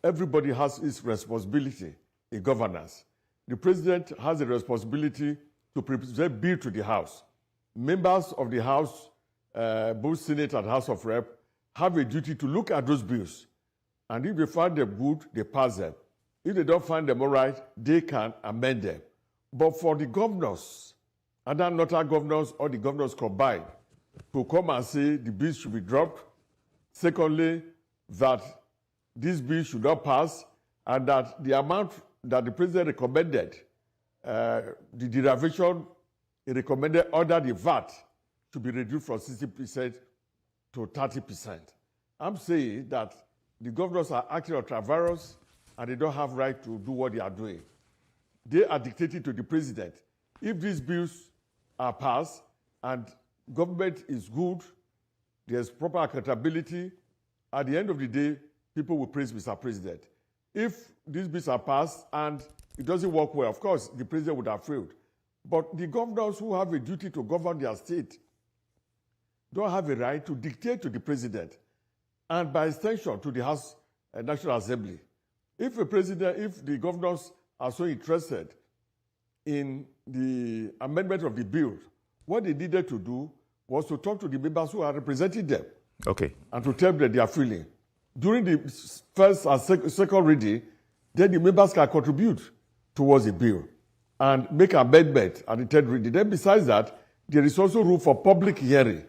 everybody has his responsibility in governance. The president has a responsibility to present bill to the House. Members of the House, both Senate and House of Rep, have a duty to look at those bills. And if they find them good, they pass them. If they don't find them all right, they can amend them. But for the governors, other northern governors or the governors combined, to come and say the bills should be dropped, secondly, that this bill should not pass, and that the amount that the president recommended, the derivation he recommended under the VAT should be reduced from 60% to 30%. I'm saying that the governors are acting on traverse and they don't have right to do what they are doing. They are dictating to the president. If these bills are passed and government is good, there's proper accountability, at the end of the day, people will praise Mr. President. If these bills are passed and it doesn't work well, of course, the president would have failed. But the governors who have a duty to govern their state don't have a right to dictate to the president and by extension to the House National Assembly. If the governors are so interested in the amendment of the bill, what they needed to do was to talk to the members who are representing them. Okay. And to tell them their feeling. During the first and second reading, then the members can contribute towards the bill and make amendment at the third reading. Then besides that, there is also room for public hearing.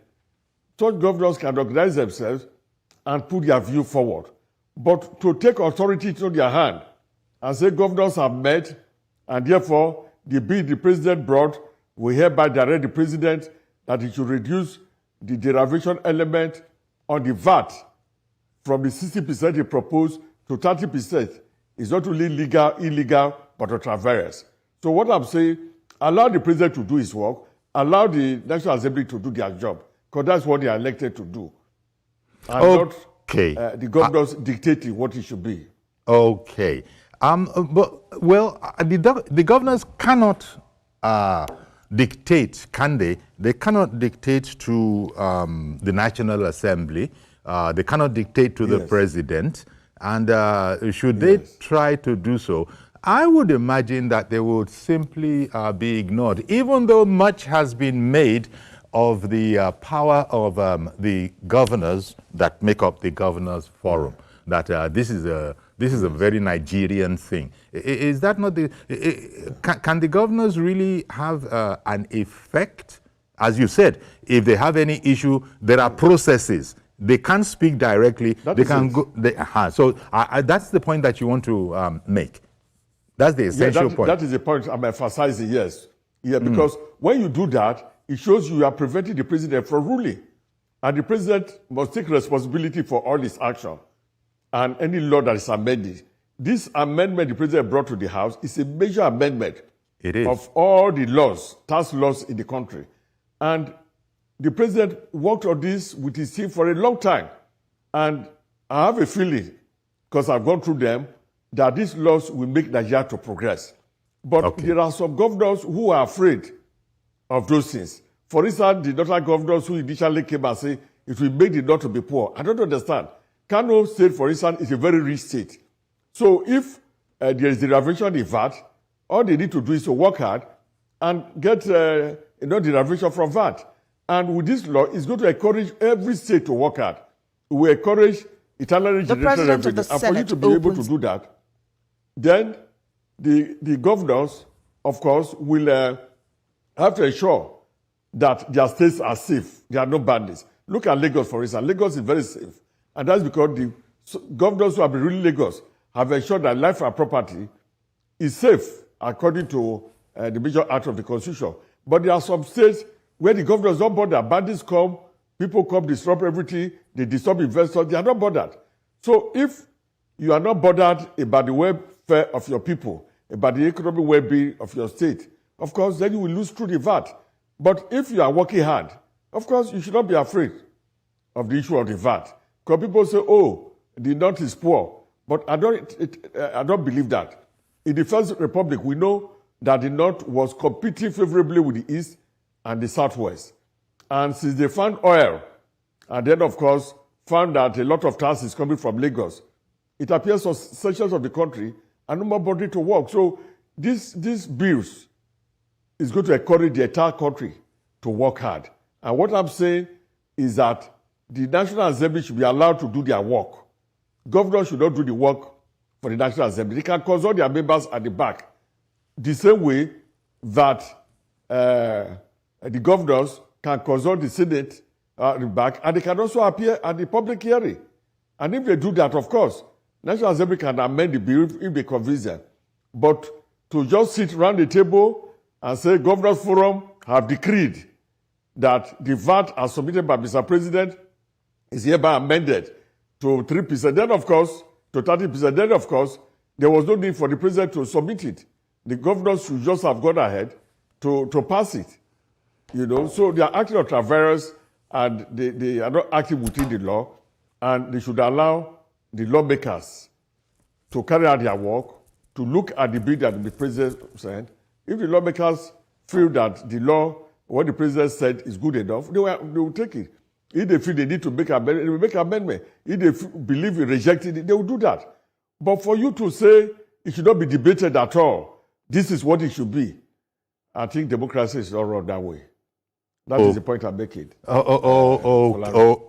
Such governors can organize themselves and put their view forward. But to take authority into their hand and say governors have met and therefore the bill the president brought will hereby direct the president that he should reduce the derivation element on the VAT from the 60% he proposed to 30% is not only illegal, but a traverse. So what I'm saying, allow the president to do his work, allow the National Assembly to do their job, because that's what they are elected to do. And not the governors dictating what it should be. Okay. The governors cannot dictate, can they? They cannot dictate to the National Assembly. They cannot dictate to the president. And should they try to do so, I would imagine that they would simply be ignored, even though much has been made of the power of the governors that make up the governors forum. That this is a very Nigerian thing. Is that not the? Can the governors really have an effect? As you said, if they have any issue, there are processes. They can't speak directly. They can go. So that's the point that you want to make. That's the essential point. That is the point I'm emphasizing. Yes, because when you do that, it shows you are preventing the president from ruling, and the president must take responsibility for all his action and any law that is amended. This amendment the president brought to the House is a major amendment of all the laws, tax laws in the country, and the president worked on this with his team for a long time. And I have a feeling, because I've gone through them, that these laws will make Nigeria to progress. But there are some governors who are afraid of those things. For instance, the northern governors who initially came and said, it will make the north to be poor. I don't understand. Kano State, for instance, is a very rich state. So if there is derivation in VAT, all they need to do is to work hard and get derivation from VAT. And with this law, it's going to encourage every state to work hard. We encourage internally generated revenue. And for you to be able to do that, then the governors, of course, will have to ensure that their states are safe. There are no bandits. Look at Lagos, for instance. Lagos is very safe. And that's because the governors who have been ruling Lagos have ensured that life and property is safe according to the major act of the Constitution. But there are some states where the governors don't bother. Bandits come, people come, disrupt everything, they disturb investors, they are not bothered. So if you are not bothered about the welfare of your people, about the economic well-being of your state, of course, then you will lose through the VAT. But if you are working hard, of course, you should not be afraid of the issue of the VAT. Because people say, oh, the North is poor. But I don't believe that. In the First Republic, we know that the North was competing favorably with the East and the Southwest. And since they found oil, and then, of course, found that a lot of tax is coming from Lagos, it appears some sections of the country are no more body to work. So these bills is going to encourage the entire country to work hard. And what I'm saying is that the National Assembly should be allowed to do their work. Governors should not do the work for the National Assembly. They can consult their members at the back. The same way that the governors can consult the Senate at the back, and they can also appear at the public hearing. And if they do that, of course, National Assembly can amend the bill if they convince them. But to just sit around the table and say Governors Forum have decreed that the VAT as submitted by Mr. President is hereby amended to 3%, then of course, to 30%, then of course, there was no need for the President to submit it. The governors should just have gone ahead to pass it. So they are acting on traverse, and they are not acting within the law, and they should allow the lawmakers to carry out their work, to look at the bill that the President said. If the lawmakers feel that the law, what the President said is good enough, they will take it. If they feel they need to make an amendment, they will make an amendment. If they believe in rejecting it, they will do that. But for you to say it should not be debated at all, this is what it should be, I think democracy is not run that way. That is the point I'm making.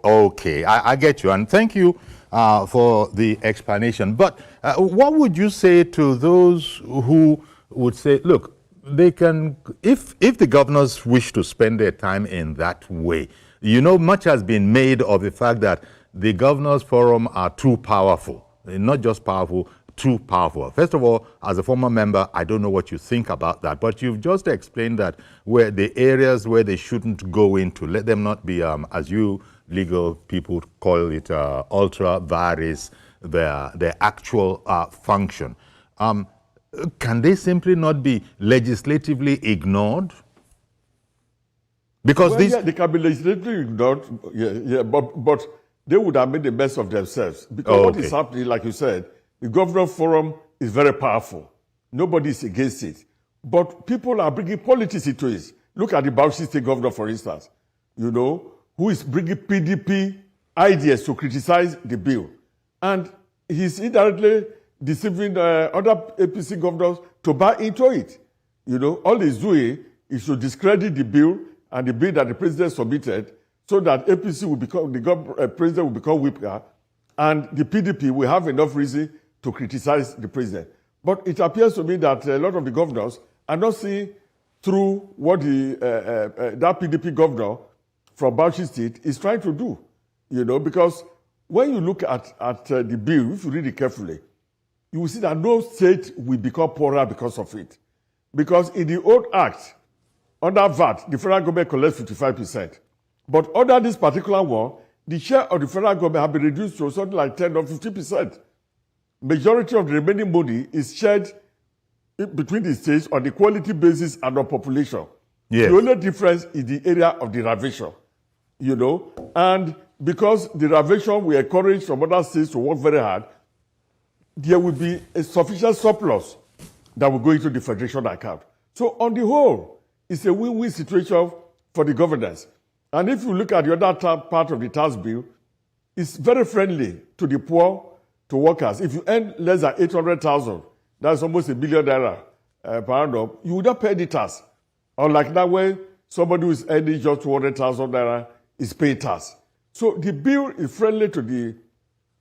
Okay. I get you. And thank you for the explanation. But what would you say to those who would say, look, they can, if the governors wish to spend their time in that way, much has been made of the fact that the Governors Forum are too powerful. They're not just powerful, too powerful. First of all, as a former member, I don't know what you think about that, but you've just explained that where the areas where they shouldn't go into, let them not be, as you legal people call it, ultra vires, their actual function. Can they simply not be legislatively ignored? Because they can be legislatively ignored, but they would have made the best of themselves. Because what is happening, like you said, the Governor Forum is very powerful. Nobody is against it. But people are bringing politics into it. Look at the Bauchi State Governor, for instance, who is bringing PDP ideas to criticize the bill. And he's indirectly deceiving other APC governors to buy into it. All he's doing is to discredit the bill and the bill that the President submitted so that APC will become, the President will become weaker, and the PDP will have enough reason to criticize the President. But it appears to me that a lot of the governors are not seeing through what that PDP governor from Bauchi State is trying to do. Because when you look at the bill, if you read it carefully, you will see that no state will become poorer because of it. Because in the old act, under VAT, the federal government collects 55%. But under this particular one, the share of the federal government has been reduced to something like 10 or 50%. Majority of the remaining money is shared between the states on the quality basis and on population. Yes. The only difference is the area of derivation, And because derivation will encourage some other states to work very hard, there will be a sufficient surplus that will go into the federation account. So on the whole, it's a win-win situation for the governors. And if you look at the other part of the tax bill, it's very friendly to the poor, to workers. If you earn less than 800,000, that's almost $1 billion per annum, you would not pay the tax. Unlike that way, somebody who is earning just 200,000 naira is paying tax. So the bill is friendly to the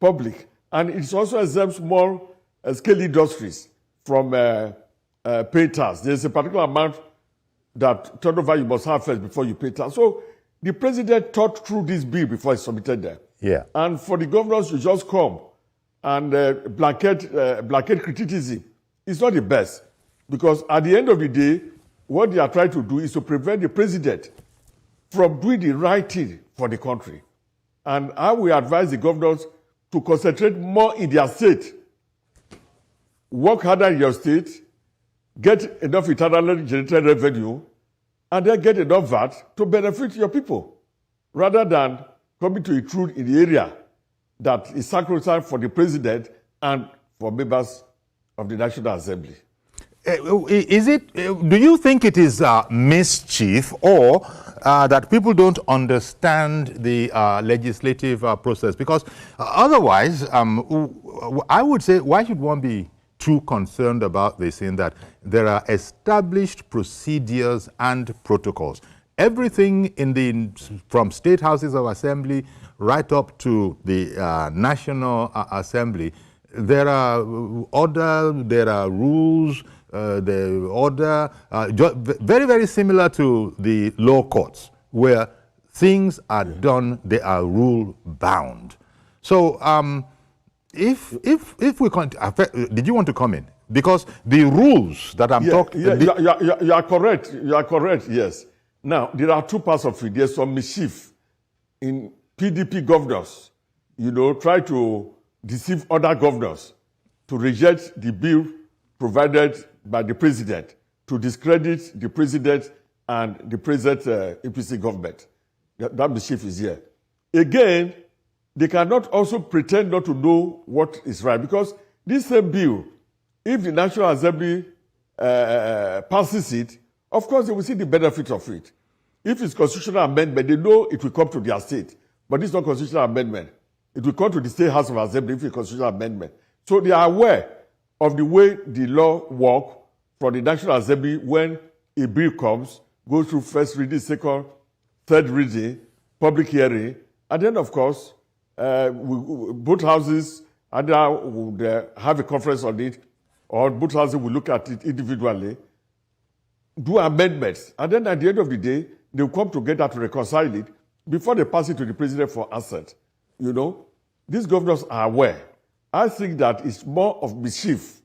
public, and it also exempts more scale industries from pay tax. There's a particular amount that turnover you must have first before you pay tax. So the President thought through this bill before he submitted them. Yeah. And for the governors to just come and blanket criticism, it's not the best. Because at the end of the day, what they are trying to do is to prevent the President from doing the right thing for the country. And I will advise the governors to concentrate more in their state. Work harder in your state, get enough internally generated revenue, and then get enough VAT to benefit your people, rather than coming to intrude in the area that is sacrosanct for the President and for members of the National Assembly. Is it? Do you think it is mischief, or that people don't understand the legislative process? Because otherwise, I would say, why should one be too concerned about this? In that there are established procedures and protocols. Everything from state houses of assembly right up to the National Assembly, there are order, there are rules. The order, very, very similar to the law courts, where things are done, they are rule bound. So, if we did you want to come in? Because the rules that I'm talking, you are correct. You are correct. Yes. Now there are two parts of it. There's some mischief in PDP governors. Try to deceive other governors to reject the bill provided by the president, to discredit the president and the present APC government. That mischief is here. Again, they cannot also pretend not to know what is right, because this same bill, if the National Assembly passes it, of course they will see the benefit of it. If it's constitutional amendment, they know it will come to their state. But it's not constitutional amendment. It will come to the State House of Assembly if it's constitutional amendment. So they are aware of the way the law works from the National Assembly when a bill comes, goes through first reading, second, third reading, public hearing, and then, of course, both houses either would have a conference on it, or both houses will look at it individually, do amendments, and then at the end of the day, they will come together to reconcile it before they pass it to the president for assent. These governors are aware. I think that it's more of mischief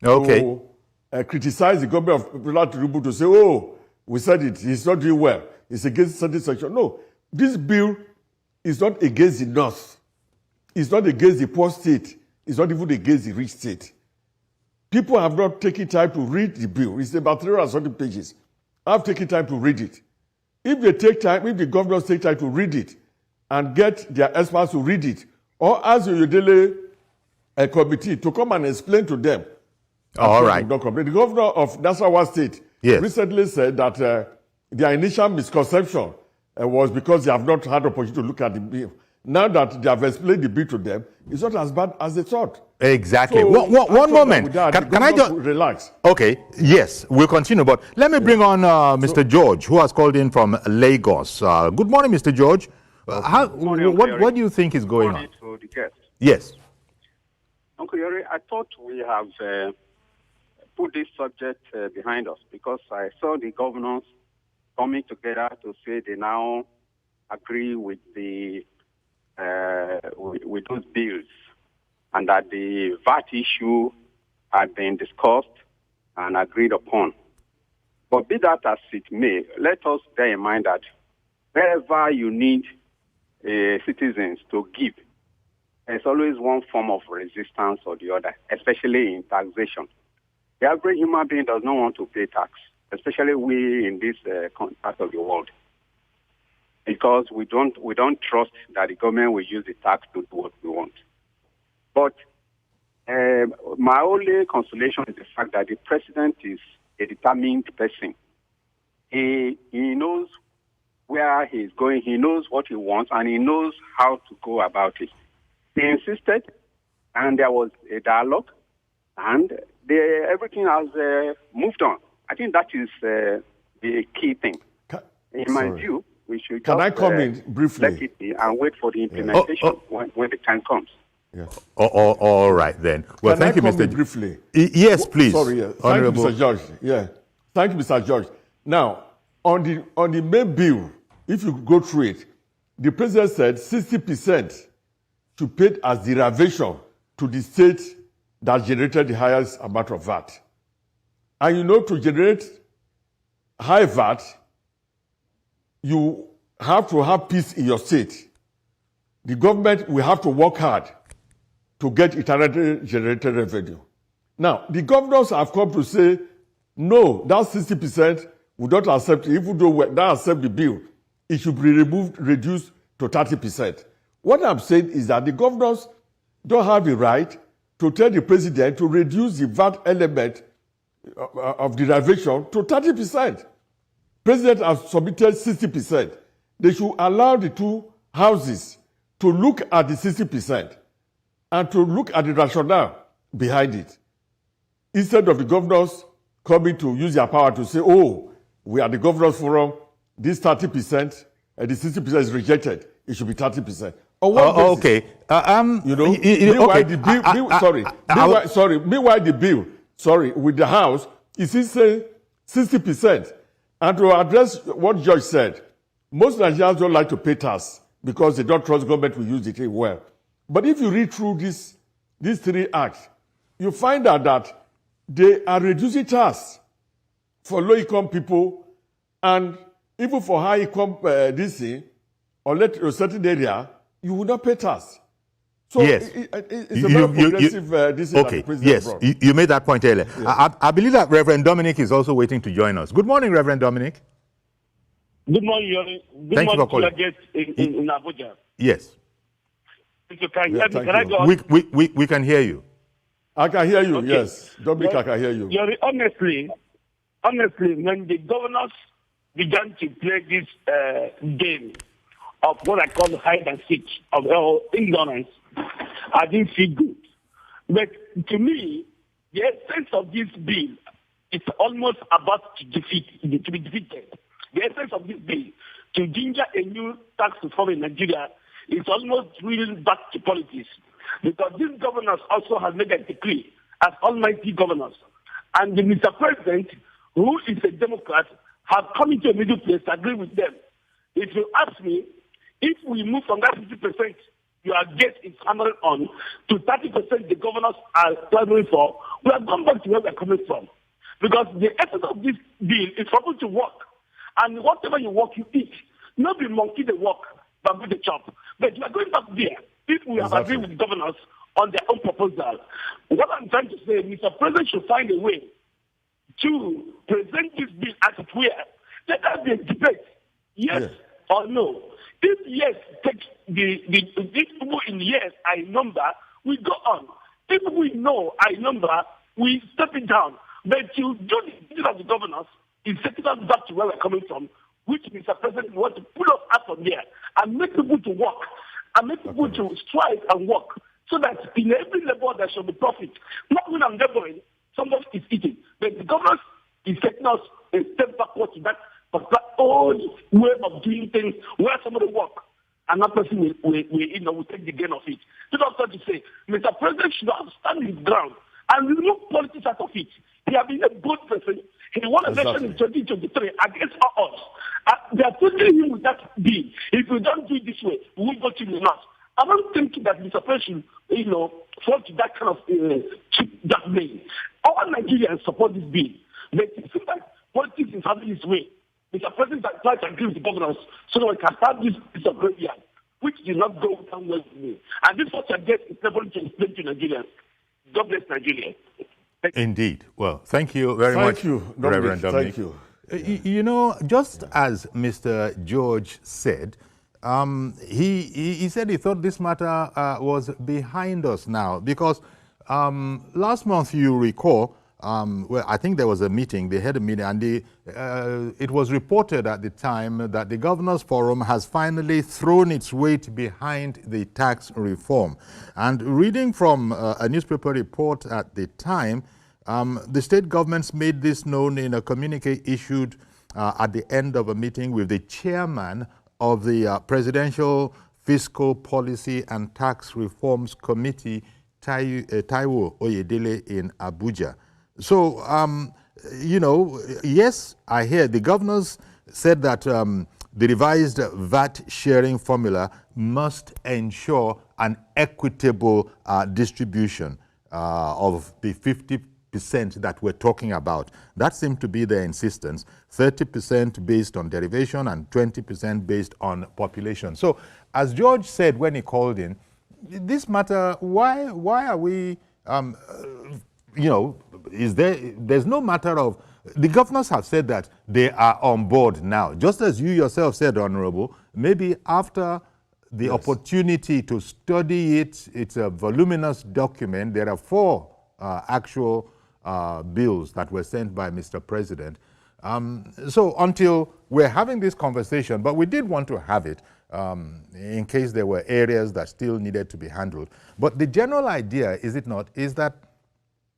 to criticize the government of President Tinubu, to say, oh, we said it, he's not doing well, it's against certain section. No, this bill is not against the North. It's not against the poor state. It's not even against the rich state. People have not taken time to read the bill. It's about 300 pages. I've taken time to read it. If they take time, if the governors take time to read it and get their experts to read it, or ask your daily committee to come and explain to them. All right. The governor of Nasarawa State recently said that their initial misconception was because they have not had opportunity to look at the bill. Now that they have explained the bill to them, it's not as bad as they thought. Exactly. So one moment. Can I just relax? Okay. Yes, we'll continue. But let me bring on Mr. George, who has called in from Lagos. Good morning, Mr. George. What do you think is going on? To the guest. Yes. Uncle Yori, I thought we have put this subject behind us, because I saw the governors coming together to say they now agree with the with those bills, and that the VAT issue had been discussed and agreed upon. But be that as it may, let us bear in mind that wherever you need citizens to give, there's always one form of resistance or the other, especially in taxation. The average human being does not want to pay tax, especially we in this part of the world, because we don't trust that the government will use the tax to do what we want. But my only consolation is the fact that the president is a determined person. He knows where he's going, he knows what he wants, and he knows how to go about it. He insisted, and there was a dialogue, and everything has moved on. I think that is the key thing. In my view, we should Can I come in briefly? Let it be and wait for the implementation when the time comes. Yeah. All right then. Well, thank you, Mr. Briefly. Yes, please. Sorry, thank you, Mr. George. Yeah, thank you, Mr. George. Now, on the main bill, if you go through it, the president said 60% to pay as derivation to the state that generated the highest amount of VAT. And to generate high VAT, you have to have peace in your state. The government will have to work hard to get internally generated revenue. Now, the governors have come to say, no, that 60%, we don't accept it. Even though we don't accept the bill, it should be reduced to 30%. What I'm saying is that the governors don't have the right to tell the president to reduce the VAT element of derivation to 30%. President has submitted 60%. They should allow the two houses to look at the 60% and to look at the rationale behind it. Instead of the governors coming to use their power to say, oh, we are the governors forum, this 30%, and the 60% is rejected. It should be 30%. Okay. You know, meanwhile, the bill, meanwhile, the bill, with the House, is saying 60%. And to address what George said, most Nigerians don't like to pay tax because they don't trust government will use the thing well. But if you read through these three acts, you find out that they are reducing tax for low-income people and even for high-income or let a certain area, you will not pay tax. So yes. It's a very progressive okay. Yes, you made that point earlier. Yeah. I believe that Reverend Dominic is also waiting to join us. Good morning, Reverend Dominic. Good morning, Yori. Thank you for calling. In Abuja. Yes. If you can hear me, can I go on? We can hear you. I can hear you, okay. Yes. Dominic, I can hear you. Yori, honestly, when the governors began to play this game of what I call hide and seek, of ignorance, I didn't feel good. But to me, the essence of this bill is almost about to be defeated. The essence of this bill, to ginger a new tax reform in Nigeria, is almost really back to politics. Because these governors also have made a decree as almighty governors. And the Mr. President, who is a Democrat, have come into a middle place to agree with them. If you ask me, if we move from that 50% your guess is hammering on to 30% the governors are clamoring for, we have gone back to where we are coming from. Because the essence of this bill is for people to work. And whatever you work, you eat. Not be monkey the work, but with the chop. But you are going back there. If we have agreed with the governors on their own proposal, what I'm trying to say, Mr. President should find a way to present this bill as it were. Let there be a debate, yes or no. If yes, take if people in yes I number, we go on. If we know I number, we step it down. But to do the deal of the governors is taking us back to where we're coming from, which Mr. President wants to pull us out from there and make people to work and make people to strive and work so that in every level there shall be profit. Not when I'm laboring, somebody is eating. But the governors is taking us a step backward to that old way of doing things where somebody work and that person will take the gain of it. So that's what to say. Mr. President should have stand his ground and remove politics out of it. He has been a good person. He won election in 2023 against all odds. They are taking him with that deal. If we don't do it this way, we will go to the north. I don't think that Mr. President should, fall to that kind of cheap blackmail. All Nigerians support this bill. But it seems like politics is having its way. Mr. President has tried to agree with the governors so that we can start this piece of graveyard, which did not go down well with me. And this is what I get is never to explain to Nigerians. God bless Nigeria. Indeed. Well, thank you very much, Reverend Dominic. Thank you. Just as Mr. George said, he said he thought this matter was behind us now because last month, you recall, well, I think there was a meeting, they had a meeting, and it was reported at the time that the Governors Forum has finally thrown its weight behind the tax reform. And reading from a newspaper report at the time, the state governments made this known in a communique issued at the end of a meeting with the chairman of the Presidential Fiscal Policy and Tax Reforms Committee, Taiwo Oyedele, in Abuja. So, yes, I hear the governors said that the revised VAT sharing formula must ensure an equitable distribution of the 50% that we're talking about. That seemed to be their insistence, 30% based on derivation and 20% based on population. So, as George said when he called in, this matter, why are we, there's no matter of, the governors have said that they are on board now. Just as you yourself said, Honorable, maybe after the opportunity to study it, it's a voluminous document. There are 4 actual bills that were sent by Mr. President. So until we're having this conversation, but we did want to have it in case there were areas that still needed to be handled. But the general idea, is it not, is that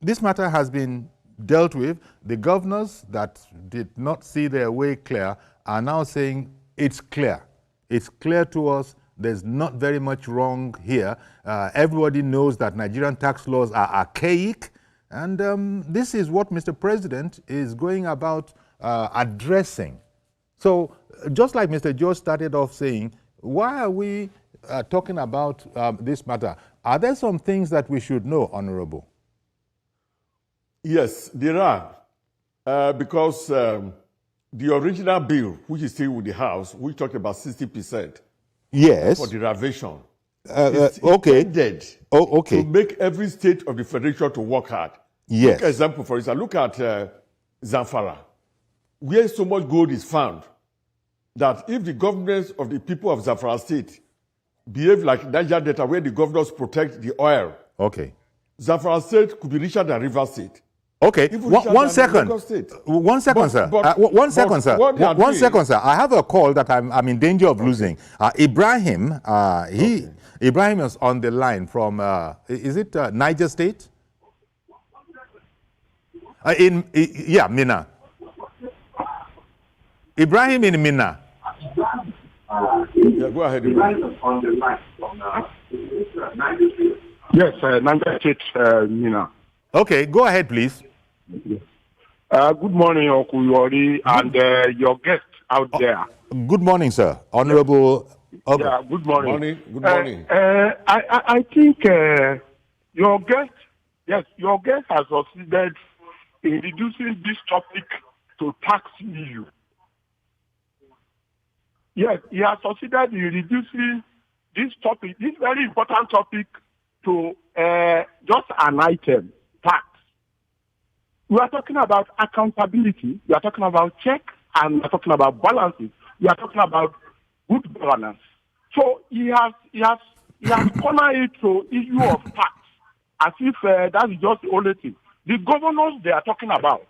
this matter has been dealt with. The governors that did not see their way clear are now saying it's clear. It's clear to us. There's not very much wrong here. Everybody knows that Nigerian tax laws are archaic. And this is what Mr. President is going about addressing. So just like Mr. George started off saying, why are we talking about this matter? Are there some things that we should know, Honorable? Yes, there are. Because the original bill, which is still with the House, we talked about 60%. Yes. For derivation. Okay. Intended okay. to make every state of the federation to work hard. Yes. For example, for instance, look at Zamfara, where so much gold is found that if the governments of the people of Zamfara state behave like Niger Delta, where the governors protect the oil, okay, Zamfara state could be richer than River State. Okay, one second. One second, sir. One second, sir. One second, sir. I have a call that I'm in danger of losing. Ibrahim, Ibrahim is on the line from, is it Niger State? Yeah, Mina. Ibrahim in Mina. Yeah, go ahead, Ibrahim. On the line from Niger State. Yes, Niger State, Mina. Okay, go ahead, please. Good morning, Uncle Yori, and your guest out there. Good morning, sir. Honorable. Okay. Yeah, good morning. Good morning. I think your guest has succeeded in reducing this topic to tax issue. Yes, he has succeeded in reducing this topic, this very important topic, to just an item, tax. We are talking about accountability. We are talking about check, and we are talking about balances. We are talking about good governance. So he has cornered it to issue of tax, as if that is just the only thing. The governors they are talking about,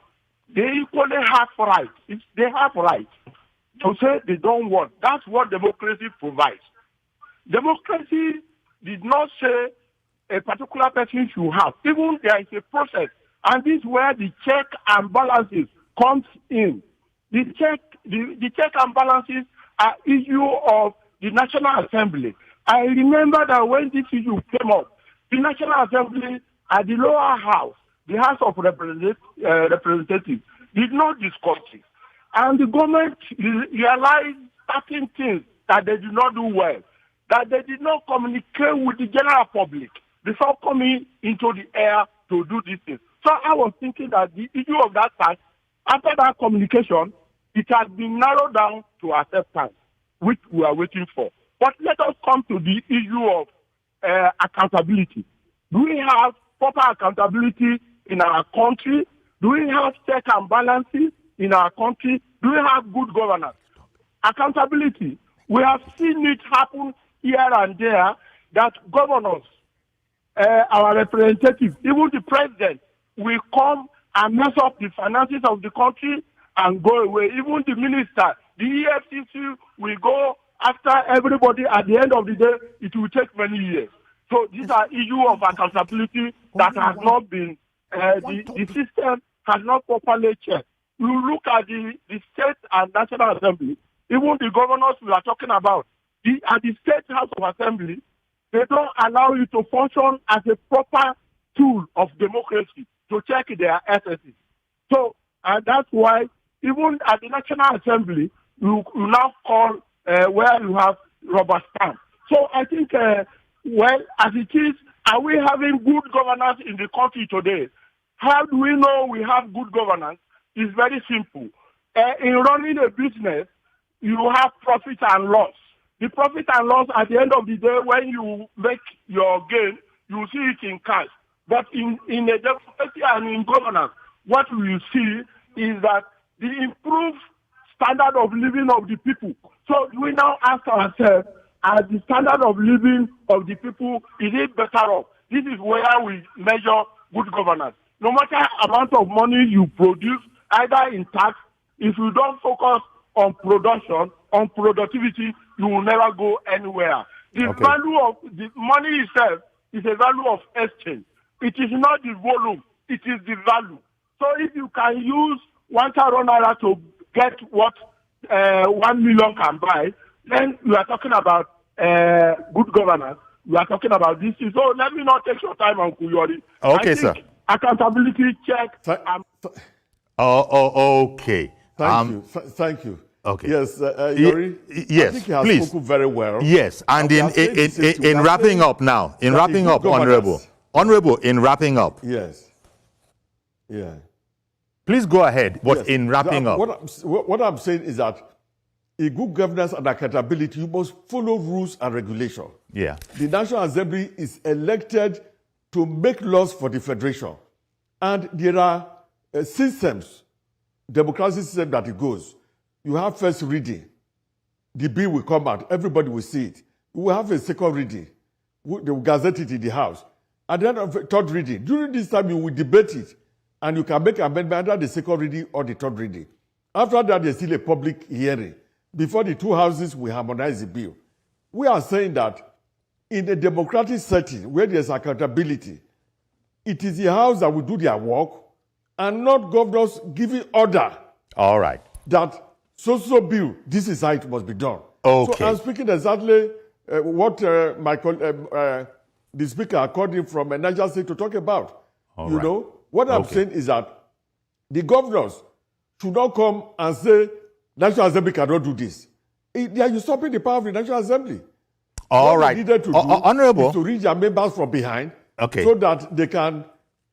they equally have rights. They have rights to say they don't want. That's what democracy provides. Democracy did not say a particular person should have. Even there is a process. And this is where the check and balances comes in. The check and balances are issue of the National Assembly. I remember that when this issue came up, the National Assembly at the lower house, the House of Representatives, did not discuss it. And the government realized certain things that they did not do well, that they did not communicate with the general public before coming into the air to do these things. So I was thinking that the issue of that tax, after that communication, it has been narrowed down to acceptance, which we are waiting for. But let us come to the issue of accountability. Do we have proper accountability in our country? Do we have check and balances in our country? Do we have good governance? Accountability. We have seen it happen here and there that governors, our representatives, even the president, will come and mess up the finances of the country and go away. Even the minister, the EFCC will go after everybody. At the end of the day, it will take many years. So these are issues of accountability that has not been, the system has not properly checked. You look at the state and national assembly, even the governors we are talking about, at the state house of assembly, they don't allow you to function as a proper tool of democracy to check their SSs. So, and that's why even at the National Assembly, you now call where you have rubber stamp. So I think, well, as it is, are we having good governance in the country today? How do we know we have good governance? It's very simple. In running a business, you have profit and loss. The profit and loss at the end of the day, when you make your gain, you see it in cash. But in a democracy and in governance, what we see is that the improved standard of living of the people. So we now ask ourselves, as the standard of living of the people, is it better off? This is where we measure good governance. no matter amount of money you produce, either in tax, if you don't focus on production, on productivity, you will never go anywhere. The value of the money itself is a value of exchange. It is not the volume, it is the value. So if you can use 1,000 naira to get what 1 million can buy, then you are talking about good governance. You are talking about this. So let me not take your time, Uncle Yori. Okay, sir. Accountability check. Okay. Thank you. Okay. Yes, Yori. Yes, I think he has please. spoken very well. Yes, and in wrapping up now, in wrapping up, Honorable, in wrapping up. Yes. Yeah. Please go ahead, but in wrapping up. What I'm saying is that in good governance and accountability, you must follow rules and regulation. Yeah. The National Assembly is elected to make laws for the Federation. And there are systems, democracy system that it goes. You have first reading. The bill will come out. Everybody will see it. We will have a second reading. They will gazette it in the House. At the end of the third reading, during this time, you will debate it. And you can make amendment under the second reading or the third reading. After that, there's still a public hearing. Before the two houses will harmonize the bill. We are saying that in a democratic setting where there's accountability, it is the House that will do their work and not governors giving order. All right. That so bill, this is how it must be done. Okay. So I'm speaking exactly what the speaker called him from Niger State to talk about. All you right. know, what I'm saying is that the governors should not come and say, National Assembly cannot do this. They are usurping the power of the National Assembly. All right. What they needed to do Honorable. is to reach their members from behind Okay. so that they can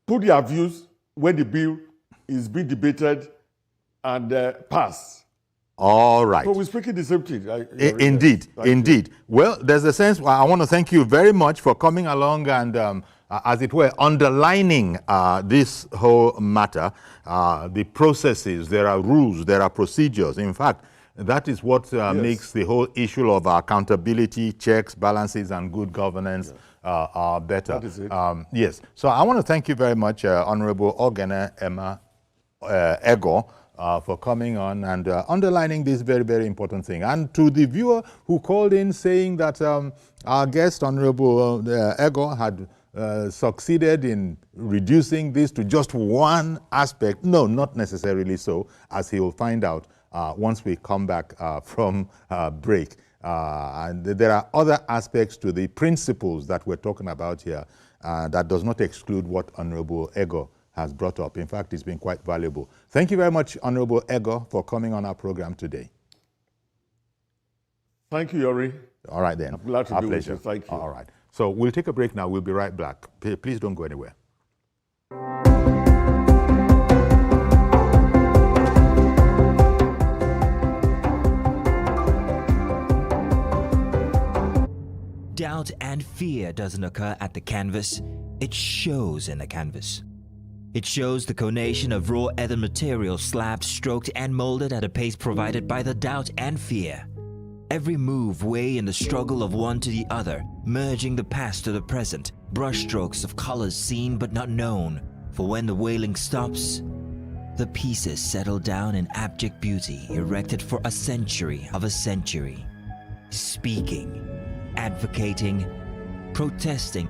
put their views when the bill is being debated and passed. All right. So we're speaking the same thing. Indeed, Thank indeed. you. Well, there's a sense, I want to thank you very much for coming along and, as it were, underlining this whole matter, the processes, there are rules, there are procedures. In fact, that is what makes the whole issue of accountability, checks, balances, and good governance better. That is it. Yes. So I want to thank you very much, Honorable Ogene Emma Ego, for coming on and underlining this very, very important thing. And to the viewer who called in saying that our guest, Honorable Ego, had succeeded in reducing this to just one aspect. No, not necessarily so, as he will find out once we come back from break. And there are other aspects to the principles that we're talking about here that does not exclude what Honorable Ego has brought up. In fact, it's been quite valuable. Thank you very much, Honorable Ego, for coming on our program today. Thank you, Yori. All right, then. I'm glad to our be pleasure. with you. Thank you. All right. So we'll take a break now. We'll be right back. Please don't go anywhere. Doubt and fear doesn't occur at the canvas, it shows in the canvas. It shows the conation of raw earthen material slabbed, stroked, and molded at a pace provided by the doubt and fear. Every move way in the struggle of one to the other, merging the past to the present, brushstrokes of colors seen but not known. For when the wailing stops, the pieces settle down in abject beauty, erected for a century of a century. Speaking, advocating, protesting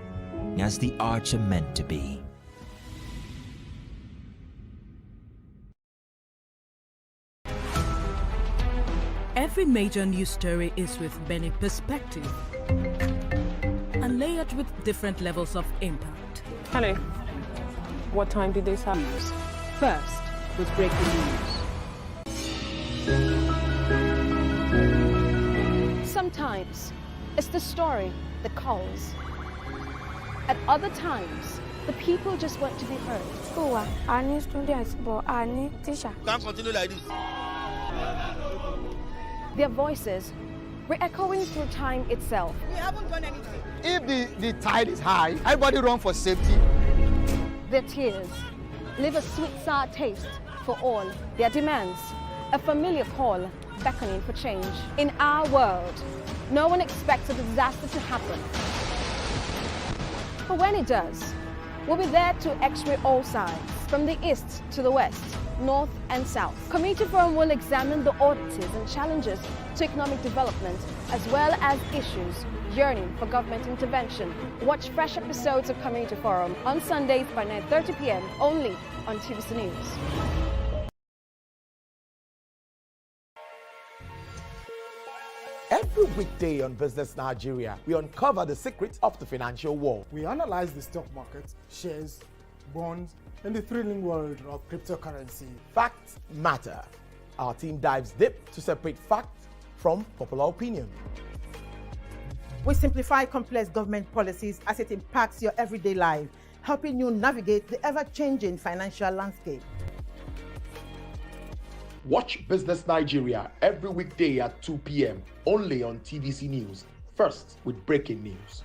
as the arts are meant to be. Every major news story is with many perspectives and layered with different levels of impact. Hello. What time did this happen? First, with breaking news. Sometimes, it's the story that calls. At other times, the people just want to be heard. School, I need students, but I need teacher. Can't continue like this. Their voices re-echoing through time itself. We haven't done anything. If the tide is high, everybody run for safety. Their tears leave a sweet, sour taste for all their demands. A familiar call beckoning for change. In our world, no one expects a disaster to happen. But when it does, will be there to x-ray all sides, from the east to the west, north and south. Community Forum will examine the oddities and challenges to economic development, as well as issues yearning for government intervention. Watch fresh episodes of Community Forum on Sundays by 9:30 p.m. only on TVC News. Every weekday on Business Nigeria, we uncover the secrets of the financial world. We analyze the stock market, shares, bonds, and the thrilling world of cryptocurrency. Facts matter. Our team dives deep to separate facts from popular opinion. We simplify complex government policies as it impacts your everyday life, helping you navigate the ever-changing financial landscape. Watch Business Nigeria every weekday at 2 p.m. only on TVC News, first with breaking news.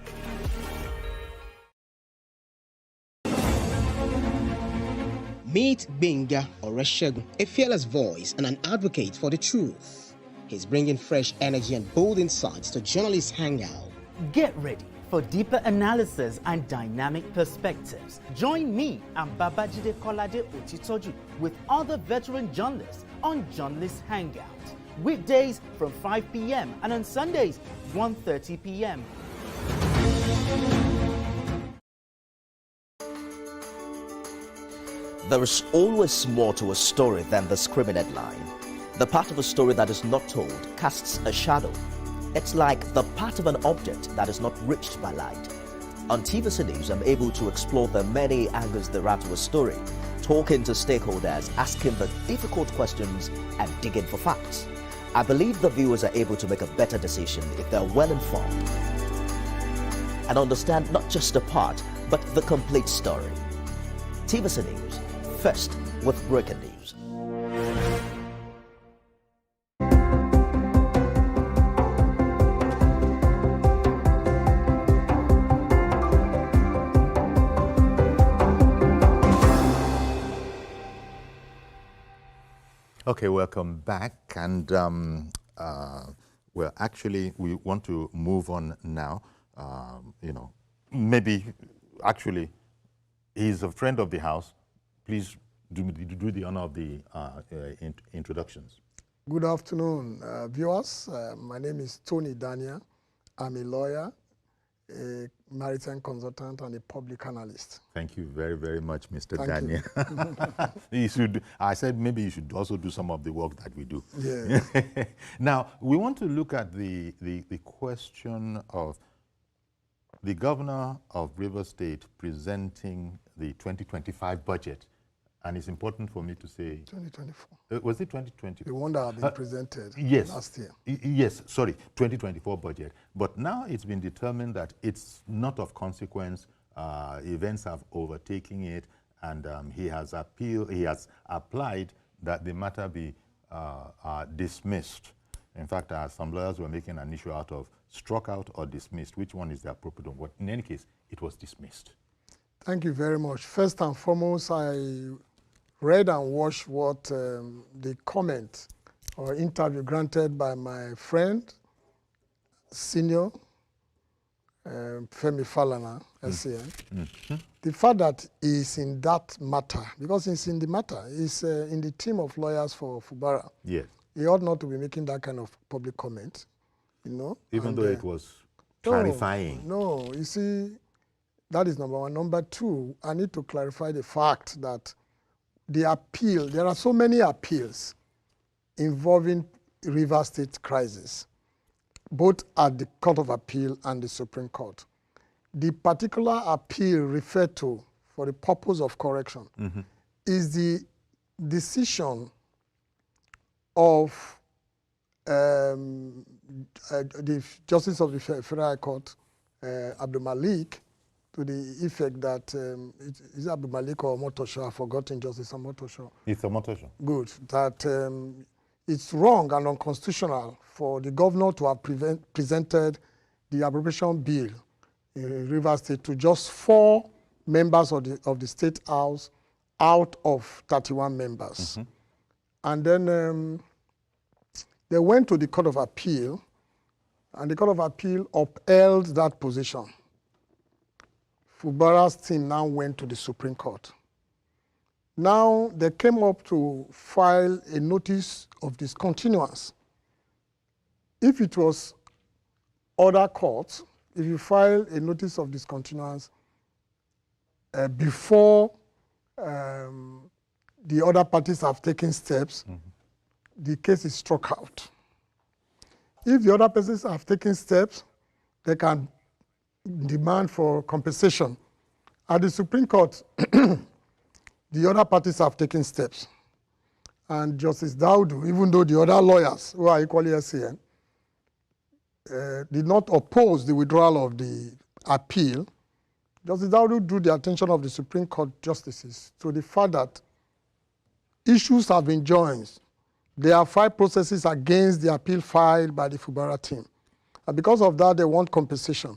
Meet Benga Oreshegun, a fearless voice and an advocate for the truth. He's bringing fresh energy and bold insights to journalists' Hangout. Get ready for deeper analysis and dynamic perspectives. Join me and Babajide Kolade Otitoju with other veteran journalists on Journalists Hangout. Weekdays from 5 p.m. and on Sundays 1:30 p.m. There is always more to a story than the screaming headline. The part of a story that is not told casts a shadow. It's like the part of an object that is not reached by light. On TVC News, I'm able to explore the many angles there are to a story, talking to stakeholders, asking the difficult questions, and digging for facts. I believe the viewers are able to make a better decision if they're well informed and understand not just a part, but the complete story. TVC News, first with breaking news. Okay, welcome back. And well, actually, we want to move on now. Maybe actually, he's a friend of the house. Please do the honor of the introductions. Good afternoon, viewers. My name is Tony Daniel. I'm a lawyer, a maritime consultant, and a public analyst. Thank you very, very much, Mr. Thank Daniel. You should. I said maybe you should also do some of the work that we do. Yeah. Now, we want to look at the question of the governor of Rivers State presenting the 2025 budget. And it's important for me to say... 2024. Was it 2020? The one that had been presented yes, last year. Yes, sorry, 2024 budget. But now it's been determined that it's not of consequence. Events have overtaken it, and he has applied that the matter be dismissed. In fact, some lawyers were making an issue out of struck out or dismissed. Which one is the appropriate one? But in any case, it was dismissed. Thank you very much. First and foremost, I read and watched what the comment or interview granted by my friend, senior, Femi Falana, SCN. The fact that he's in that matter, because he's in the matter, he's in the team of lawyers for Fubara. Yes. He ought not to be making that kind of public comment, Even though it was clarifying. No, you see, that is number one. Number two, I need to clarify the fact that the appeal, there are so many appeals involving River State crisis, both at the Court of Appeal and the Supreme Court. The particular appeal referred to for the purpose of correction is the decision of the Justice of the Federal Court, Abdul Malik, to the effect that, is it Abdul Malik or Motosho? I've forgotten Justice Motosho. It's a Motosho. Good. That it's wrong and unconstitutional for the governor to have presented the appropriation bill in Rivers State to just 4 members of the State House out of 31 members. And then they went to the Court of Appeal, and the Court of Appeal upheld that position Fubara's team now went to the Supreme Court. Now they came up to file a notice of discontinuance. If it was other courts, if you file a notice of discontinuance before the other parties have taken steps, the case is struck out. If the other parties have taken steps, they can demand for compensation. At the Supreme Court, the other parties have taken steps. And Justice Daudu, even though the other lawyers who are equally SCN, did not oppose the withdrawal of the appeal, Justice Daudu drew the attention of the Supreme Court justices to the fact that issues have been joined. There are 5 processes against the appeal filed by the Fubara team. And because of that, they want compensation.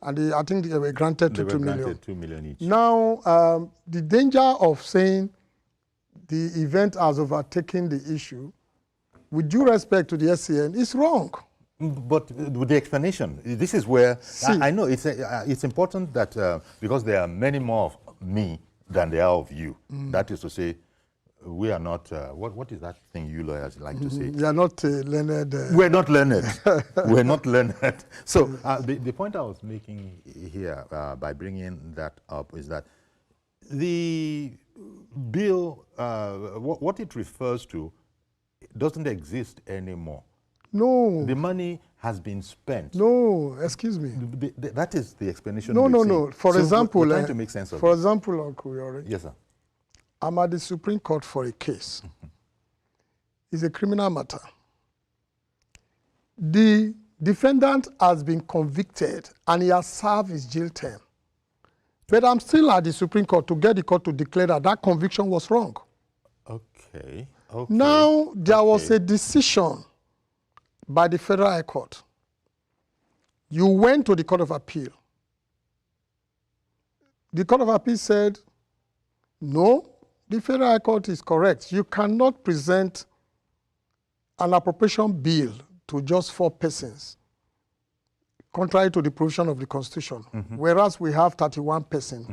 And I think they were granted They were 2 granted million. 2 million each. Now, the danger of saying the event has overtaken the issue, with due respect to the SCN, is wrong. But with the explanation, this is where I know it's important that because there are many more of me than there are of you. That is to say, we are not, what is that thing you lawyers like to say? We are not learned. We're not learned. We're not learned. So the point I was making here by bringing that up is that the bill, what it refers to, doesn't exist anymore. No. The money has been spent. No, excuse me. That is the explanation. No. For example, we're trying to make sense of for this. example, Uncle Yori, yes, sir. I'm at the Supreme Court for a case. It's a criminal matter. The defendant has been convicted and he has served his jail term. But I'm still at the Supreme Court to get the court to declare that that conviction was wrong. Okay. Now, there was a decision by the Federal High Court. You went to the Court of Appeal. The Court of Appeal said, no, the Federal High Court is correct. You cannot present an appropriation bill to just 4 persons, contrary to the provision of the Constitution, whereas we have 31 persons.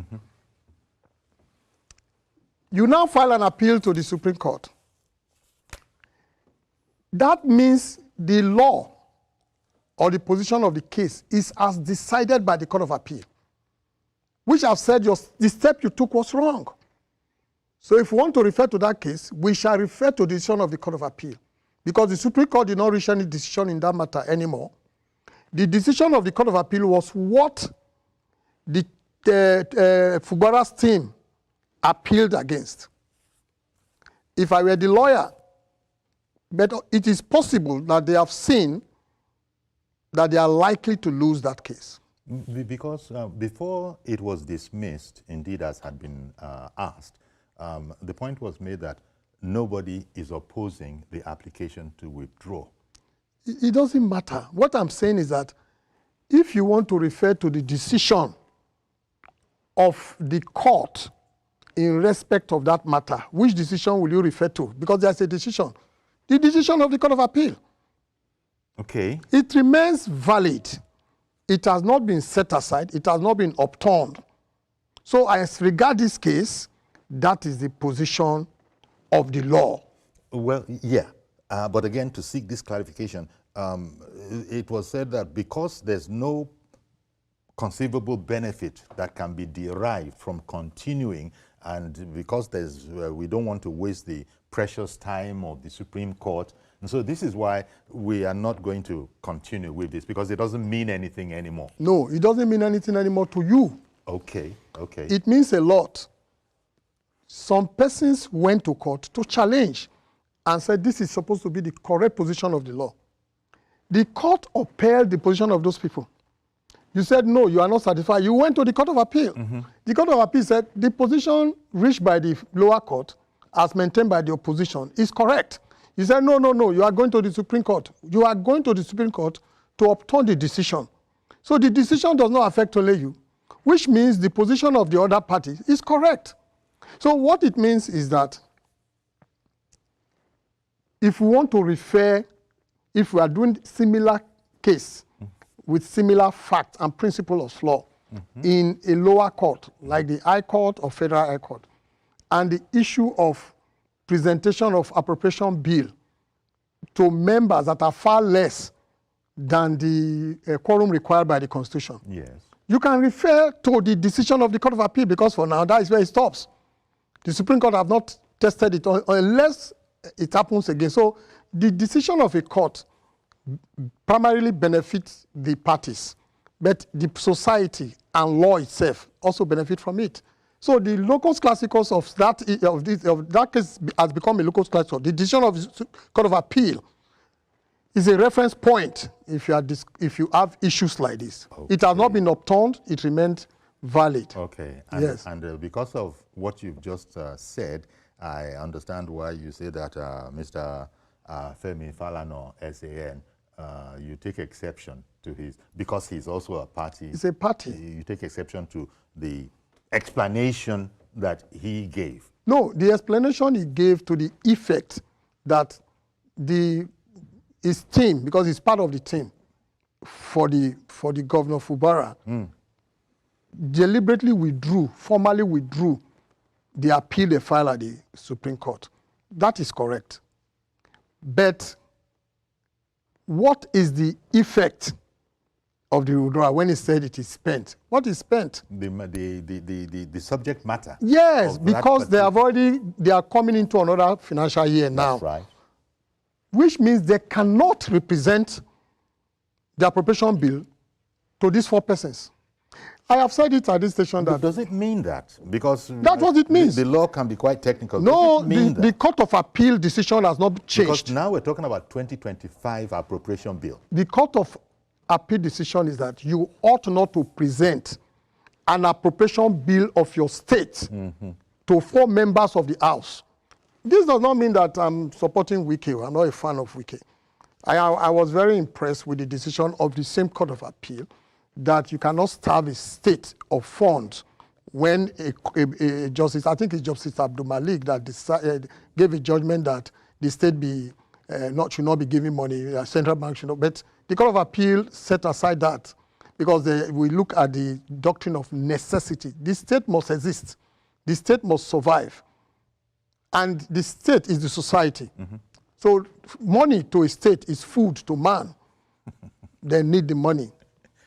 You now file an appeal to the Supreme Court. That means the law or the position of the case is as decided by the Court of Appeal, which have said the step you took was wrong. So if we want to refer to that case, we shall refer to the decision of the Court of Appeal, because the Supreme Court did not reach any decision in that matter anymore. The decision of the Court of Appeal was what the Fubara's team appealed against. If I were the lawyer, but it is possible that they have seen that they are likely to lose that case. Because before it was dismissed, indeed as had been asked, the point was made that nobody is opposing the application to withdraw. It doesn't matter. What I'm saying is that if you want to refer to the decision of the court in respect of that matter, which decision will you refer to? Because there's a decision. The decision of the Court of Appeal. Okay. It remains valid. It has not been set aside. It has not been upturned. So as regard this case, that is the position of the law. Well, yeah. But again, to seek this clarification, it was said that because there's no conceivable benefit that can be derived from continuing, and because there's, we don't want to waste the precious time of the Supreme Court, and so this is why we are not going to continue with this, because it doesn't mean anything anymore. No, it doesn't mean anything anymore to you. Okay, okay. It means a lot. Some persons went to court to challenge and said this is supposed to be the correct position of the law. The court upheld the position of those people. You said, no, you are not satisfied. You went to the Court of Appeal. The Court of Appeal said the position reached by the lower court as maintained by the opposition is correct. You said, no, you are going to the Supreme Court. You are going to the Supreme Court to upturn the decision. So the decision does not affect only you, which means the position of the other party is correct. So what it means is that if we want to refer, if we are doing similar case with similar facts and principles of law, in a lower court, like the High Court or Federal High Court, and the issue of presentation of appropriation bill to members that are far less than the quorum required by the Constitution, yes, you can refer to the decision of the Court of Appeal, because for now, that is where it stops. The Supreme Court have not tested it unless it happens again. So the decision of a court primarily benefits the parties, but the society and law itself also benefit from it. So the locus classicus of that case has become a locus classicus. The decision of the Court of Appeal is a reference point if you have issues like this. Okay. It has not been upturned, it remained valid. Okay, and, yes. And because of what you've just said, I understand why you say that Mr. Femi Falana, SAN, you take exception to his, because he's also a party. It's a party. You take exception to the explanation that he gave. No, the explanation he gave to the effect that his team, because he's part of the team for the Governor Fubara, deliberately formally withdrew the appeal they filed at the Supreme Court. That is correct. But what is the effect of the withdrawal when he said it is spent? What is spent? The subject matter. Yes, because they are coming into another financial year now. That's right. Which means they cannot represent the appropriation bill to these four persons. I have said it at this station that... Does it mean that? Because... That's what it means. The law can be quite technical. No, the Court of Appeal decision has not changed. Because now we're talking about 2025 appropriation bill. The Court of Appeal decision is that you ought not to present an appropriation bill of your state to four members of the House. This does not mean that I'm supporting Wike. I'm not a fan of Wike. I was very impressed with the decision of the same Court of Appeal that you cannot starve a state of funds when a justice, I think it's Justice Abdul Malik, that gave a judgment that the state should not be giving money, central bank should not. But the Court of Appeal set aside that because we look at the doctrine of necessity. The state must exist. The state must survive. And the state is the society. So money to a state is food to man. They need the money.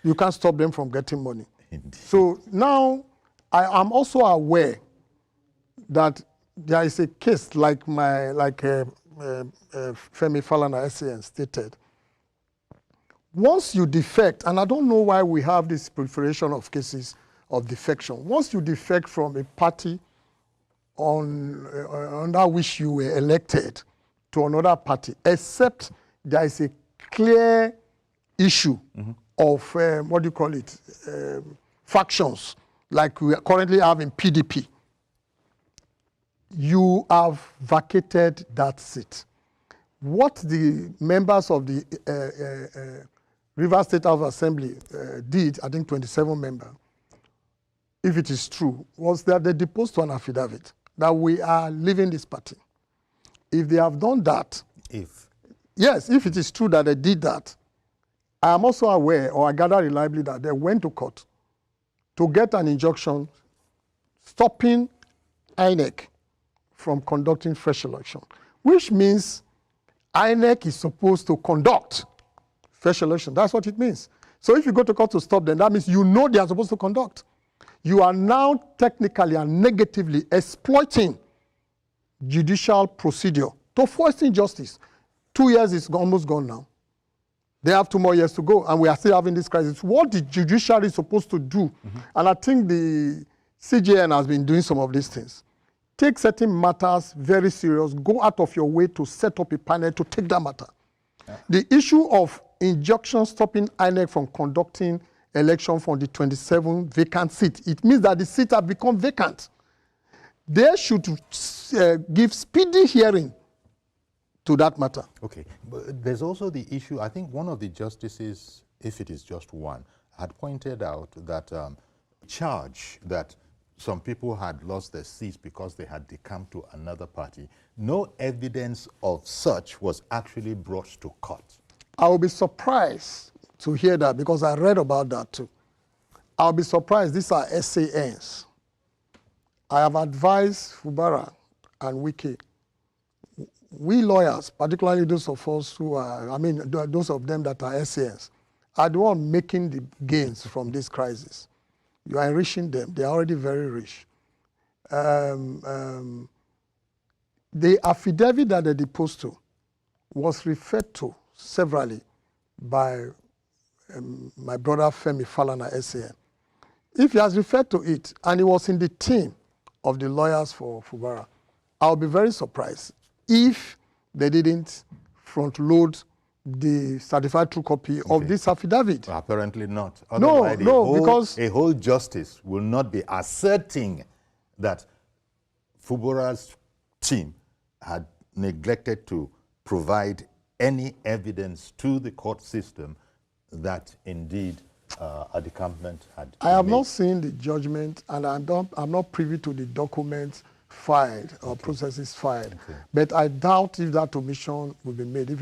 You can't stop them from getting money. Indeed. So now I am also aware that there is a case like Femi Falana SAN stated. Once you defect, and I don't know why we have this proliferation of cases of defection. Once you defect from a party under which you were elected to another party, except there is a clear issue of, factions, like we currently have in PDP, you have vacated that seat. What the members of the Rivers State House Assembly did, I think 27 members, if it is true, was that they deposed to an affidavit that we are leaving this party. If they have done that, yes, if it is true that they did that, I am also aware, or I gather reliably, that they went to court to get an injunction stopping INEC from conducting fresh election, which means INEC is supposed to conduct fresh election. That's what it means. So if you go to court to stop them, that means you know they are supposed to conduct. You are now technically and negatively exploiting judicial procedure to force injustice. 2 years is almost gone now. They have 2 more years to go, and we are still having this crisis. What the judiciary is supposed to do, and I think the CJN has been doing some of these things, take certain matters very serious, go out of your way to set up a panel to take that matter. The issue of injunction stopping INEC from conducting election from the 27 vacant seat, it means that the seat have become vacant. They should give speedy hearing to that matter. Okay, but there's also the issue, I think one of the justices, if it is just one, had pointed out that charge that some people had lost their seats because they had decamped to another party. No evidence of such was actually brought to court. I will be surprised to hear that because I read about that too. I'll be surprised. These are SANs. I have advised Fubara and Wike. We lawyers, particularly those of us who are, those of them that are SANs, are the one making the gains from this crisis. You are enriching them. They are already very rich. The affidavit that they deposed to was referred to severally by my brother Femi Falana, SAN. If he has referred to it, and he was in the team of the lawyers for Fubara, I'll be very surprised if they didn't front-load the certified true copy of this affidavit. Apparently not. Because a whole justice will not be asserting that Fubara's team had neglected to provide any evidence to the court system that indeed a decampment had I have not seen the judgment, and I'm not privy to the documents filed or processes filed. But I doubt if that omission will be made. If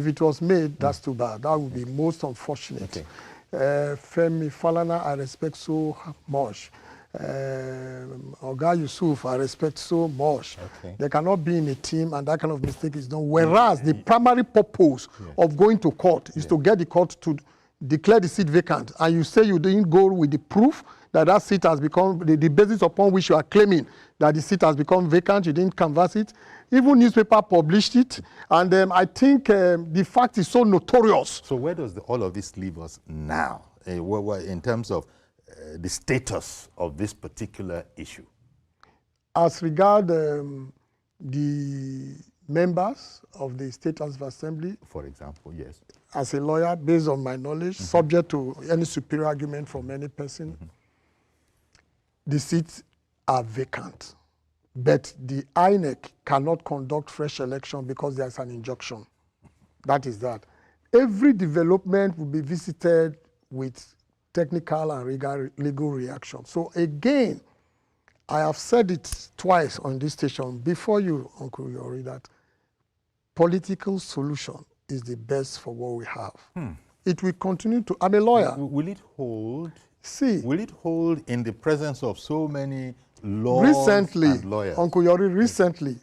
it was made, that's too bad. That would be most unfortunate. Femi Falana, I respect so much. Oga Yusuf, I respect so much. They cannot be in a team and that kind of mistake is done. Whereas the primary purpose of going to court is to get the court to declare the seat vacant. And you say you didn't go with the proof that that seat has become, the basis upon which you are claiming that the seat has become vacant, you didn't canvass it. Even newspaper published it. And I think the fact is so notorious. So where does all of this leave us now in terms of the status of this particular issue? As regard the members of the State House of Assembly, for example, yes. As a lawyer, based on my knowledge, subject to any superior argument from any person, the seats are vacant. But the INEC cannot conduct fresh election because there's an injunction. That is that. Every development will be visited with technical and legal reaction. So again, I have said it twice on this station before you, Uncle Yori, that political solution is the best for what we have. It will continue to, I'm a lawyer. Will it hold? See. Will it hold in the presence of so many laws and lawyers? Uncle Yori, recently,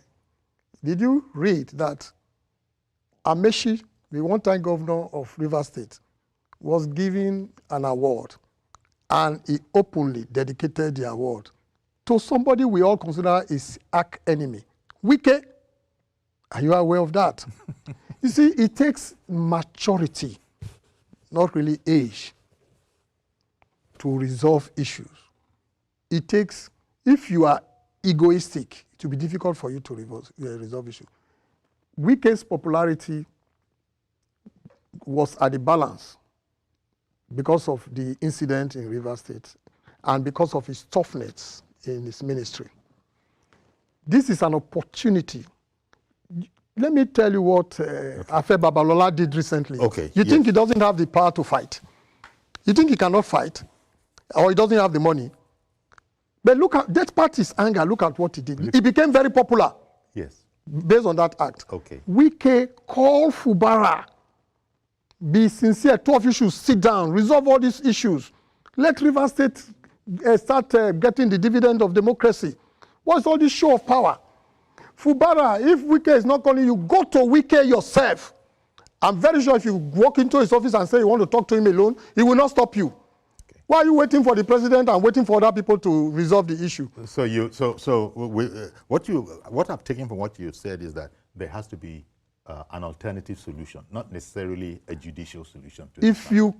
did you read that Amechi, the one-time governor of Rivers State, was given an award, and he openly dedicated the award to somebody we all consider his arch enemy, Wike. Are you aware of that? You see, it takes maturity, not really age, to resolve issues. It takes, if you are egoistic, it will be difficult for you to resolve issues. Wike's popularity was at the balance because of the incident in Rivers State and because of his toughness in his ministry. This is an opportunity. Let me tell you what Afe Babalola did recently. You think he doesn't have the power to fight? You think he cannot fight? Or he doesn't have the money? But look at, despite his anger, look at what he did. He became very popular. Yes. Based on that act. Wike called Fubara. Be sincere. Two of you should sit down, resolve all these issues. Let Rivers State start getting the dividend of democracy. What's all this show of power? Fubara, if Wike is not calling you, go to Wike yourself. I'm very sure if you walk into his office and say you want to talk to him alone, he will not stop you. Why are you waiting for the president and waiting for other people to resolve the issue? What I've taken from what you said is that there has to be an alternative solution, not necessarily a judicial solution. If you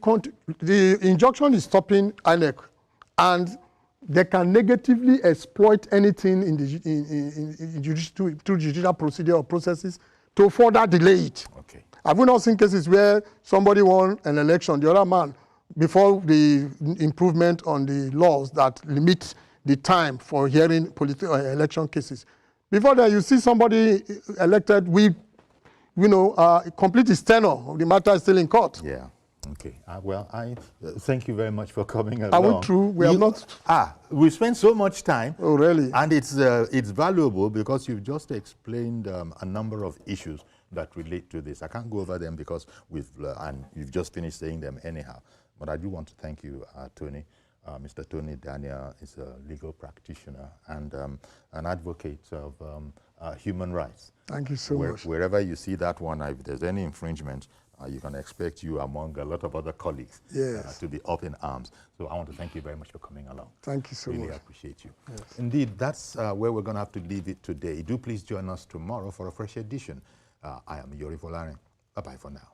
the injunction is stopping INEC, and they can negatively exploit anything in the through judicial procedure or processes to further delay it. Have we not seen cases where somebody won an election, the other man, before the improvement on the laws that limit the time for hearing election cases? Before that, you see somebody elected, complete his tenure. The matter is still in court. Yeah. Okay. Well, I thank you very much for coming along. Are we through? We have not. We spent so much time. Oh, really? And it's valuable because you've just explained a number of issues that relate to this. I can't go over them because and you've just finished saying them anyhow. But I do want to thank you, Tony, Mr. Tony Daniel is a legal practitioner and an advocate of human rights. Thank you so much. Wherever you see that one, if there's any infringement, you can expect you among a lot of other colleagues to be up in arms. So I want to thank you very much for coming along. Thank you so much. Really appreciate you. Yes. Indeed, that's where we're going to have to leave it today. Do please join us tomorrow for a fresh edition. I am Yori Volare. Bye-bye for now.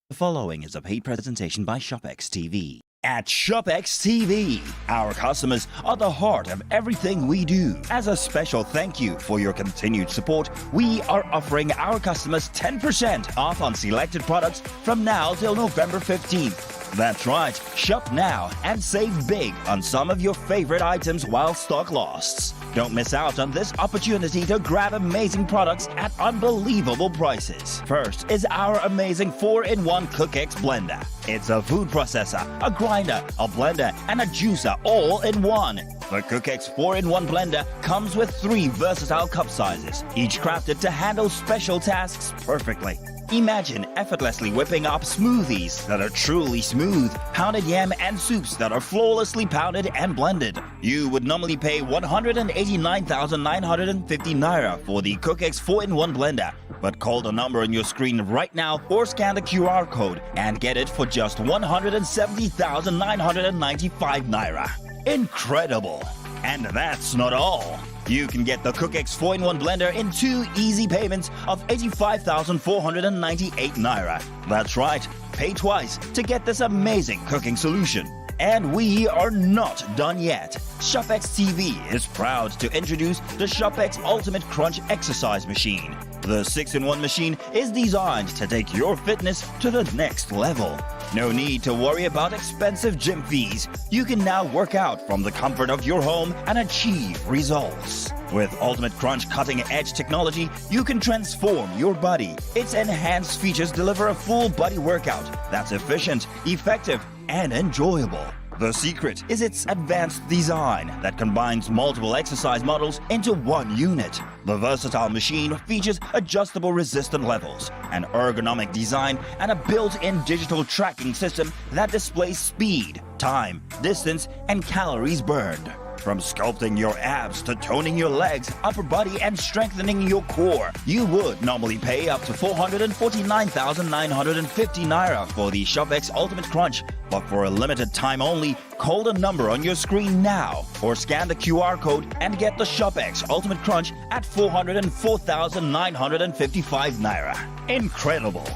The following is a paid presentation by ShopX TV. At ShopX TV, our customers are the heart of everything we do. As a special thank you for your continued support, we are offering our customers 10% off on selected products from now till November 15th. That's right, shop now and save big on some of your favorite items while stock lasts. Don't miss out on this opportunity to grab amazing products at unbelievable prices. First is our amazing 4-in-1 CookX blender. It's a food processor, a grinder, a blender, and a juicer all in one. The CookX 4-in-1 blender comes with 3 versatile cup sizes, each crafted to handle special tasks perfectly. Imagine effortlessly whipping up smoothies that are truly smooth, pounded yam and soups that are flawlessly pounded and blended. You would normally pay 189,950 naira for the CookX 4-in-1 blender, but call the number on your screen right now or scan the QR code and get it for just 170,995 naira. Incredible! And that's not all. You can get the CookX 4-in-1 blender in 2 easy payments of 85,498 naira. That's right, pay twice to get this amazing cooking solution. And we are not done yet. ShopX TV is proud to introduce the ShopX Ultimate Crunch Exercise Machine. The 6-in-1 machine is designed to take your fitness to the next level. No need to worry about expensive gym fees. You can now work out from the comfort of your home and achieve results. With Ultimate Crunch cutting-edge technology, you can transform your body. Its enhanced features deliver a full body workout that's efficient, effective, and enjoyable. The secret is its advanced design that combines multiple exercise models into one unit. The versatile machine features adjustable resistance levels, an ergonomic design, and a built-in digital tracking system that displays speed, time, distance, and calories burned. From sculpting your abs to toning your legs, upper body, and strengthening your core, you would normally pay up to 449,950 naira for the ShopX Ultimate Crunch. But for a limited time only, call the number on your screen now or scan the QR code and get the ShopX Ultimate Crunch at 404,955 naira. Incredible!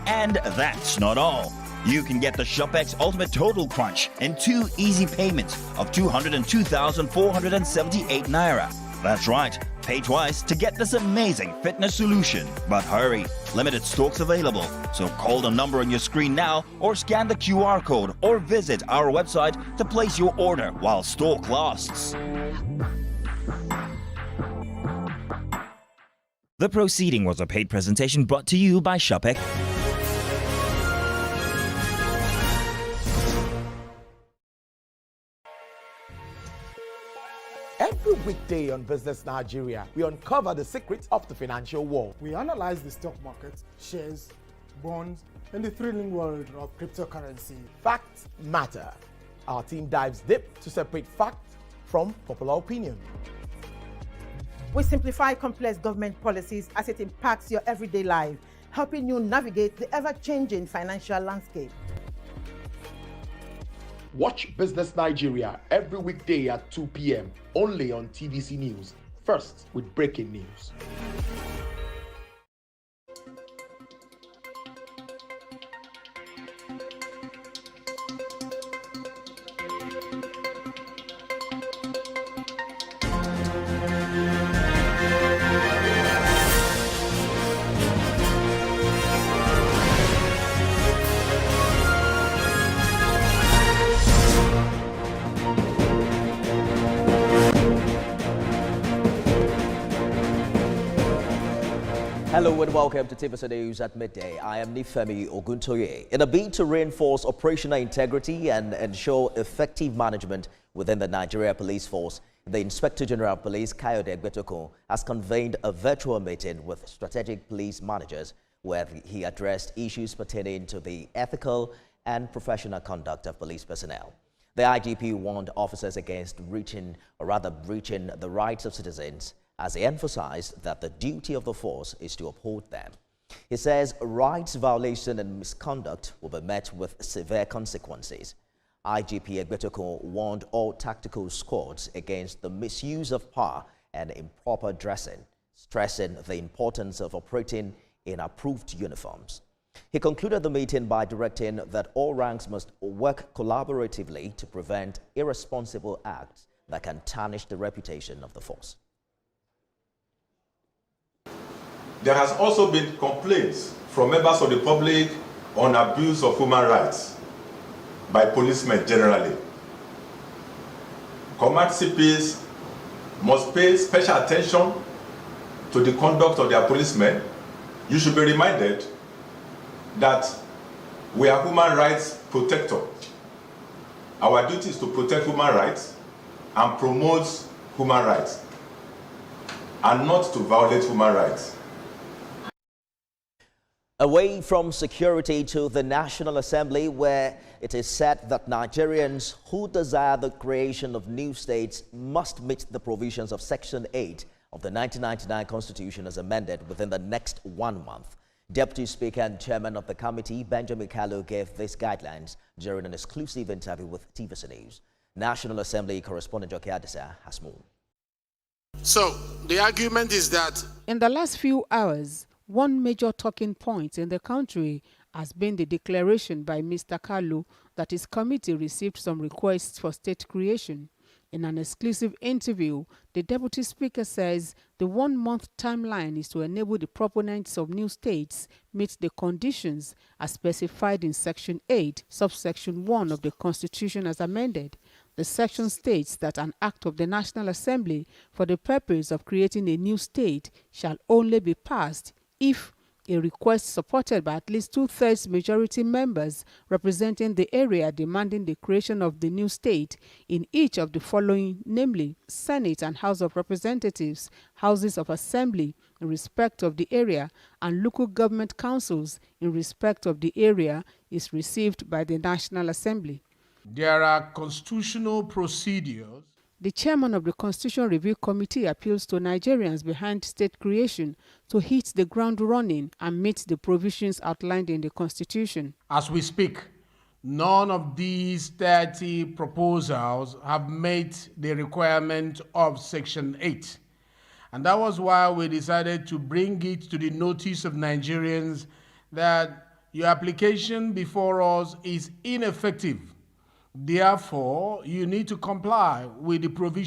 And that's not all. You can get the ShopX Ultimate Total Crunch in 2 easy payments of 202,478 naira. That's right, pay twice to get this amazing fitness solution. But hurry, limited stocks available. So call the number on your screen now or scan the QR code or visit our website to place your order while stock lasts. The proceeding was a paid presentation brought to you by ShopX. Every weekday on Business Nigeria, we uncover the secrets of the financial world. We analyze the stock market, shares, bonds, and the thrilling world of cryptocurrency. Facts matter. Our team dives deep to separate fact from popular opinion. We simplify complex government policies as it impacts your everyday life, helping you navigate the ever-changing financial landscape. Watch Business Nigeria every weekday at 2 p.m. only on TVC News. First with breaking news. Hello and welcome to TVC News at midday. I am Nifemi Oguntoye. In a bid to reinforce operational integrity and ensure effective management within the Nigeria Police Force, the Inspector General of Police, Kayode Egbetokun, has convened a virtual meeting with strategic police managers where he addressed issues pertaining to the ethical and professional conduct of police personnel. The IGP warned officers against breaching the rights of citizens, as he emphasized that the duty of the force is to uphold them. He says rights violation and misconduct will be met with severe consequences. IGP Egbetokun warned all tactical squads against the misuse of power and improper dressing, stressing the importance of operating in approved uniforms. He concluded the meeting by directing that all ranks must work collaboratively to prevent irresponsible acts that can tarnish the reputation of the force. There has also been complaints from members of the public on abuse of human rights by policemen generally. Command CPs must pay special attention to the conduct of their policemen. You should be reminded that we are human rights protectors. Our duty is to protect human rights and promote human rights, and not to violate human rights. Away from security to the National Assembly, where it is said that Nigerians who desire the creation of new states must meet the provisions of Section 8 of the 1999 Constitution as amended within the next 1 month. Deputy Speaker and Chairman of the committee, Benjamin Kalu, gave these guidelines during an exclusive interview with TVC News. National Assembly correspondent Joke Adisa has more. So, the argument is that in the last few hours, one major talking point in the country has been the declaration by Mr. Kalu that his committee received some requests for state creation. In an exclusive interview, the Deputy Speaker says the 1 month timeline is to enable the proponents of new states meet the conditions as specified in Section 8, subsection 1 of the Constitution as amended. The section states that an act of the National Assembly for the purpose of creating a new state shall only be passed if a request supported by at least 2/3 majority members representing the area demanding the creation of the new state in each of the following, namely Senate and House of Representatives, Houses of Assembly in respect of the area, and local government councils in respect of the area, is received by the National Assembly. there are constitutional procedures. The chairman of the Constitution Review Committee appeals to Nigerians behind state creation to hit the ground running and meet the provisions outlined in the Constitution. As we speak, none of these 30 proposals have met the requirement of Section 8. And that was why we decided to bring it to the notice of Nigerians that your application before us is ineffective. Therefore, you need to comply with the provision